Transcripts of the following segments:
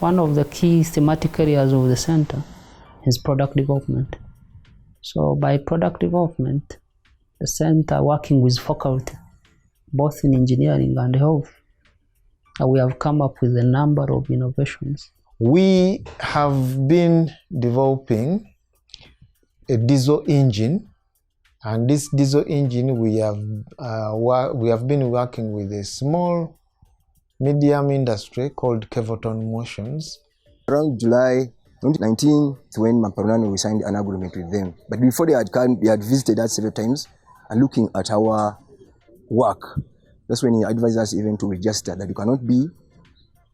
one of the key thematic areas of the center is product development. So by product development, the center working with faculty, both in engineering and health, we have come up with a number of innovations. We have been developing a diesel engine, and this diesel engine we have been working with a small medium industry called Kevoton Motions. Around July 2019 when Mamparunano we signed an agreement with them. But before they had come, they had visited us several times and looking at our work. That's when he advised us even to register, that you cannot be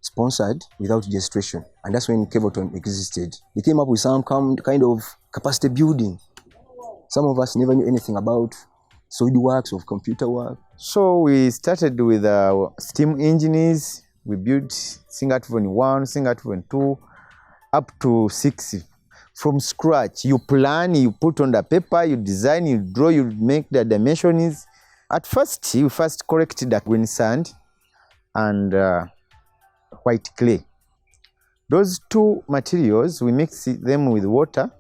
sponsored without registration. And that's when Kevoton existed. They came up with some kind of capacity building. Some of us never knew anything about solid works or computer work. So we started with steam engines. We built Singapore 1, Singapore 2, up to 6 from scratch. You plan, you put on the paper, you design, you draw, you make the dimensions. At first, you first corrected the green sand and white clay. Those two materials, we mix them with water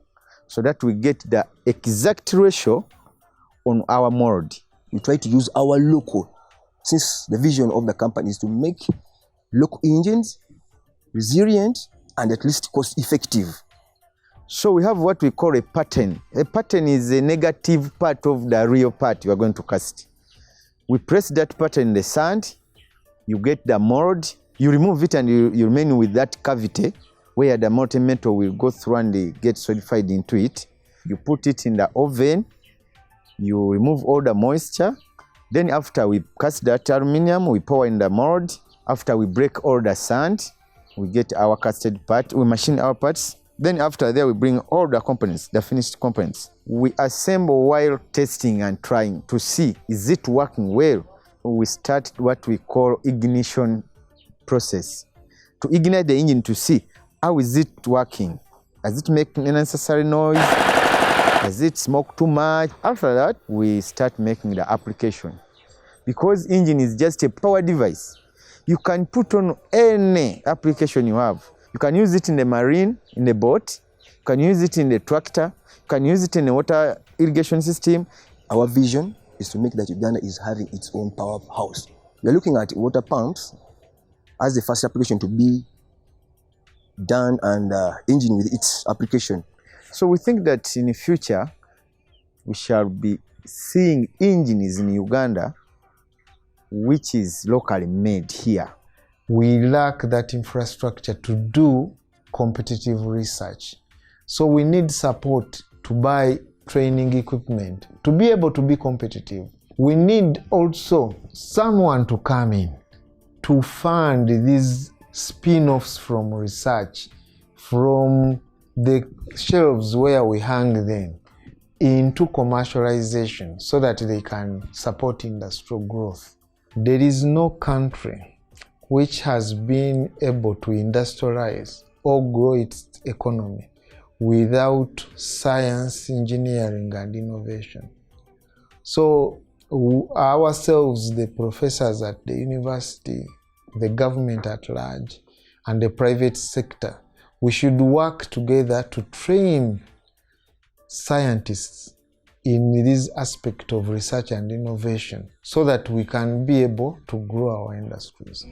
so that we get the exact ratio on our mold. We try to use our local, since the vision of the company is to make local engines resilient and at least cost effective. So we have what we call a pattern. A pattern is a negative part of the real part you are going to cast. We press that pattern in the sand, you get the mold, you remove it and you remain with that cavity where the molten metal will go through and get solidified into it. You put it in the oven, you remove all the moisture. Then after we cast that aluminum, we pour in the mold. After we break all the sand, we get our casted part, we machine our parts. Then after that, we bring all the components, the finished components. We assemble while testing and trying to see, is it working well? We start what we call ignition process. To ignite the engine to see, how is it working? Does it make unnecessary noise? Does it smoke too much? After that, we start making the application. Because engine is just a power device, you can put on any application you have. You can use it in the marine, in the boat, you can use it in the tractor, you can use it in the water irrigation system. Our vision is to make that Uganda is having its own powerhouse. We are looking at water pumps as the first application to be done, and engine with its application. So we think that in the future, we shall be seeing engines in Uganda which is locally made here. We lack that infrastructure to do competitive research. So we need support to buy training equipment to be able to be competitive. We need also someone to come in to fund these spin-offs from research, from the shelves where we hang them, into commercialization so that they can support industrial growth. There is no country which has been able to industrialize or grow its economy without science, engineering, and innovation. So ourselves, the professors at the university, the government at large, and the private sector, we should work together to train scientists in this aspect of research and innovation so that we can be able to grow our industries.